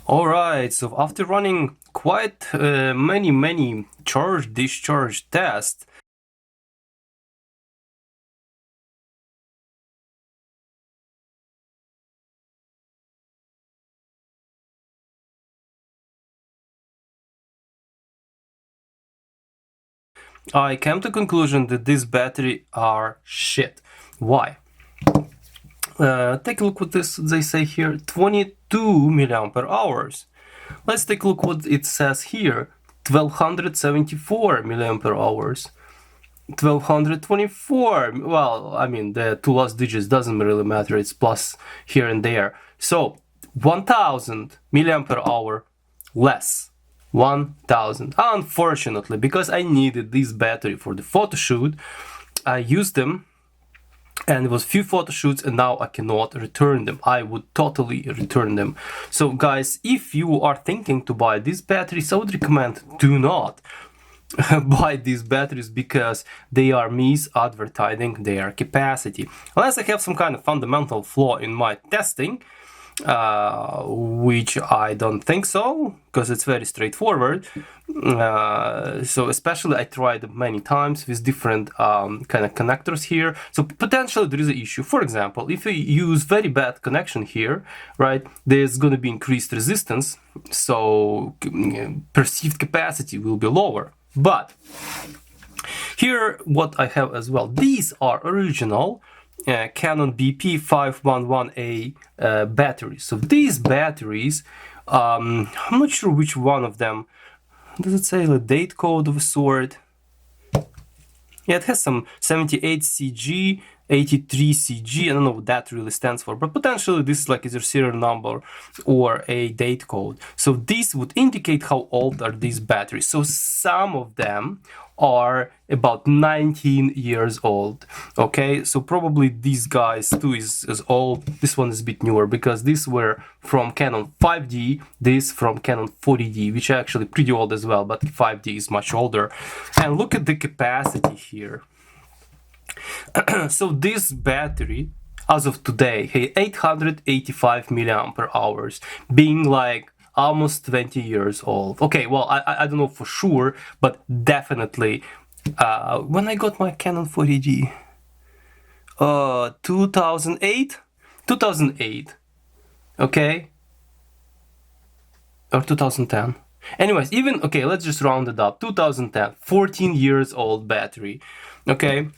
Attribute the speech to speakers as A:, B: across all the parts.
A: Alright, so after running quite many charge discharge tests, I came to the conclusion that this battery are shit. Why? Take a look what they say here, 22 milliampere hours. Let's take a look what it says here, 1274 milliampere hours. 1224, well, I mean, the two last digits doesn't really matter, it's plus here and there. So 1000 milliampere hour less. 1000. Unfortunately, because I needed this battery for the photo shoot, I used them and it was few photo shoots, and now I cannot return them. I would totally return them. So guys, if you are thinking to buy these batteries, I would recommend do not buy these batteries, because they are misadvertising their capacity. Unless I have some kind of fundamental flaw in my testing, which I don't think so, because it's very straightforward. So especially I tried many times with different kind of connectors here, so potentially there is an issue. For example, if you use very bad connection here, right, there's going to be increased resistance, so perceived capacity will be lower. But here what I have as well, these are original Canon BP511A batteries. So these batteries, I'm not sure which one of them. Does it say the date code of a sort? Yeah, it has some 78CG, 83CG. I don't know what that really stands for, but potentially this is like either serial number or a date code. So this would indicate how old are these batteries. So some of them are about 19 years old. Okay, so probably these guys too is old. This one is a bit newer, because these were from Canon 5D, this from Canon 40D, which are actually pretty old as well, but 5D is much older. And look at the capacity here. So this battery, as of today, hey, 885 milliampere hours, being like almost 20 years old. Okay, well, I don't know for sure, but definitely when I got my Canon 40D, 2008, okay, or 2010. Anyways, even, okay, let's just round it up, 2010, 14 years old battery, okay.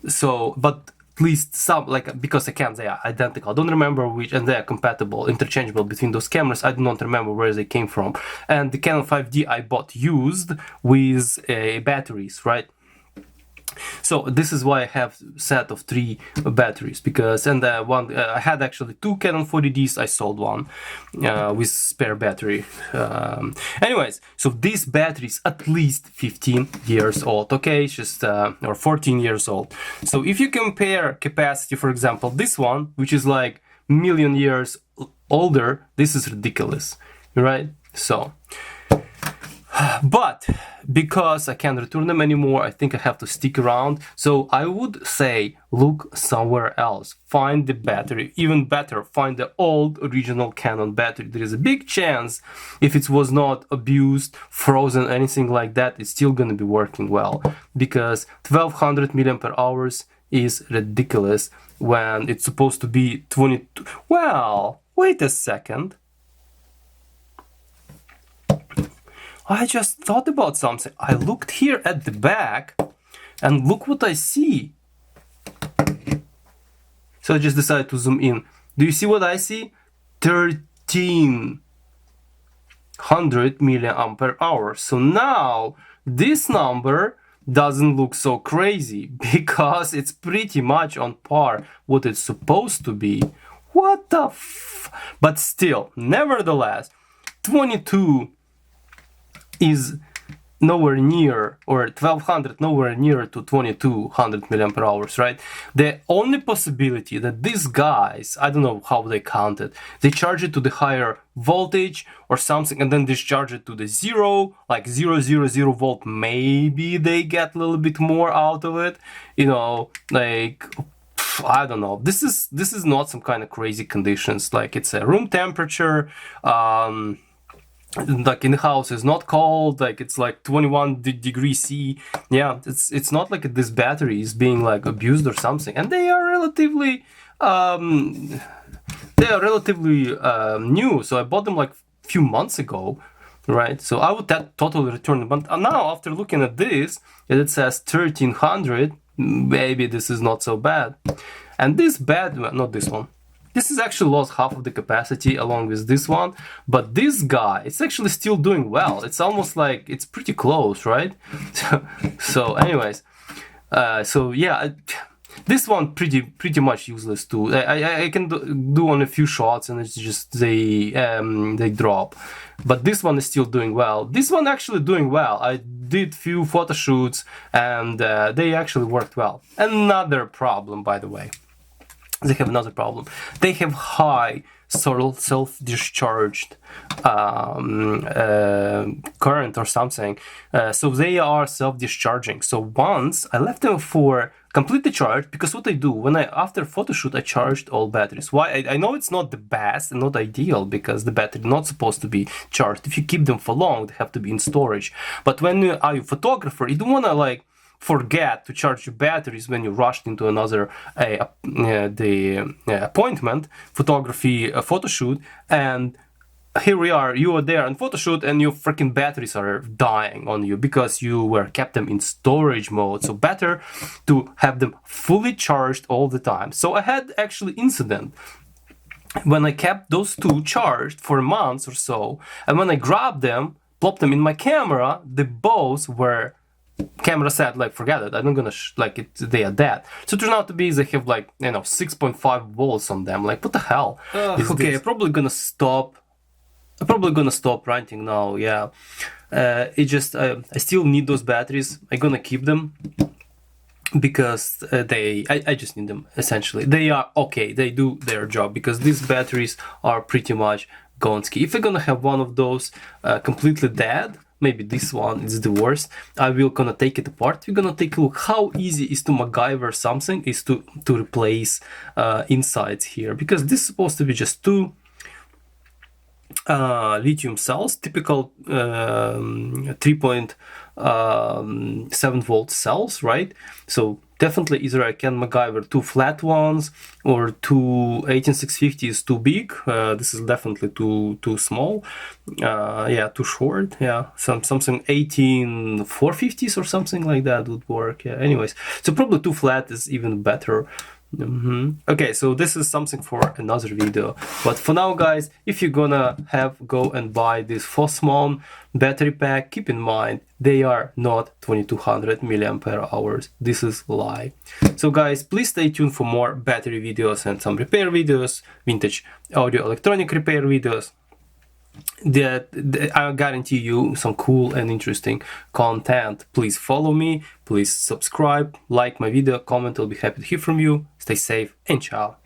A: So, but at least some, like, because I can't, they are identical, I don't remember which, and they are compatible, interchangeable between those cameras. I do not remember where they came from. And the Canon 5D I bought used with batteries, right? So this is why I have a set of 3 batteries, because, and one I had actually 2 Canon 40Ds, I sold one with spare battery. Anyways, so this battery is at least 15 years old, okay, it's just or 14 years old. So if you compare capacity, for example, this one, which is like million years older, this is ridiculous, right? So but because I can't return them anymore, I think I have to stick around. So I would say look somewhere else, find the battery. Even better, find the old original Canon battery. There is a big chance, if it was not abused, frozen, anything like that, it's still going to be working well, because 1200 milliampere hours is ridiculous when it's supposed to be 22. Well, wait a second, I just thought about something. I looked here at the back, and look what I see. So I just decided to zoom in. Do you see what I see? 1300 milliampere hours. So now this number doesn't look so crazy, because it's pretty much on par what it's supposed to be. What the f? But still, nevertheless, 22 is nowhere near, or 1200 nowhere near to 2200 milliampere hours, right? The only possibility that these guys, I don't know how they count it, they charge it to the higher voltage or something, and then discharge it to the 0, like 000 volt. Maybe they get a little bit more out of it, you know, like, I don't know. This is not some kind of crazy conditions, like it's a room temperature. like in the house is not cold, like it's like 21 degrees C. Yeah, it's not like this battery is being like abused or something, and they are relatively new. So I bought them like a few months ago, right? So I would totally return them. But now after looking at this, it says 1300. Maybe this is not so bad. And this not this one. This is actually lost half of the capacity along with this one, but this guy, it's actually still doing well. It's almost like it's pretty close, right? So anyways, so yeah, this one pretty much useless too. I can do on a few shots and it's just they drop, but this one is still doing well. This one actually doing well. I did few photo shoots and they actually worked well. Another problem, by the way. They have another problem. They have high self-discharged current or something. So they are self-discharging. So once I left them for completely charged, because what I do when after photo shoot I charged all batteries. Why? I know it's not the best and not ideal because the battery is not supposed to be charged. If you keep them for long, they have to be in storage. But when you are a photographer, you don't want to like forget to charge your batteries when you rushed into another appointment, photography, photo shoot, and here we are, you are there on photo shoot and your freaking batteries are dying on you because you were kept them in storage mode. So better to have them fully charged all the time. So I had actually incident when I kept those two charged for months or so, and when I grabbed them, plopped them in my camera, the both were camera said like forget it, I'm not gonna they are dead. So it turned out to be they have like 6.5 volts on them. Like what the hell is okay this? I'm probably gonna stop ranting now. Yeah, it just I still need those batteries. I'm gonna keep them because I just need them. Essentially they are okay, they do their job because these batteries are pretty much gonski. If I'm gonna have one of those completely dead, maybe this one is the worst, I will gonna take it apart. We're gonna take a look how easy is to MacGyver something, is to replace insides here, because this is supposed to be just two lithium cells, typical 3.7 volt cells, right? So definitely either I can MacGyver two flat ones or two 18650 is too big. This is definitely too small. Yeah, too short. Yeah, something 18450s or something like that would work. Yeah. Anyways, so probably two flat is even better. Okay, so this is something for another video, but for now guys, if you're gonna go and buy this Fosmon battery pack, keep in mind they are not 2200 milliampere hours. This is lie. So guys, please stay tuned for more battery videos and some repair videos, vintage audio electronic repair videos. That I guarantee you some cool and interesting content. Please follow me, please subscribe, like my video, comment. I'll be happy to hear from you. Stay safe and ciao.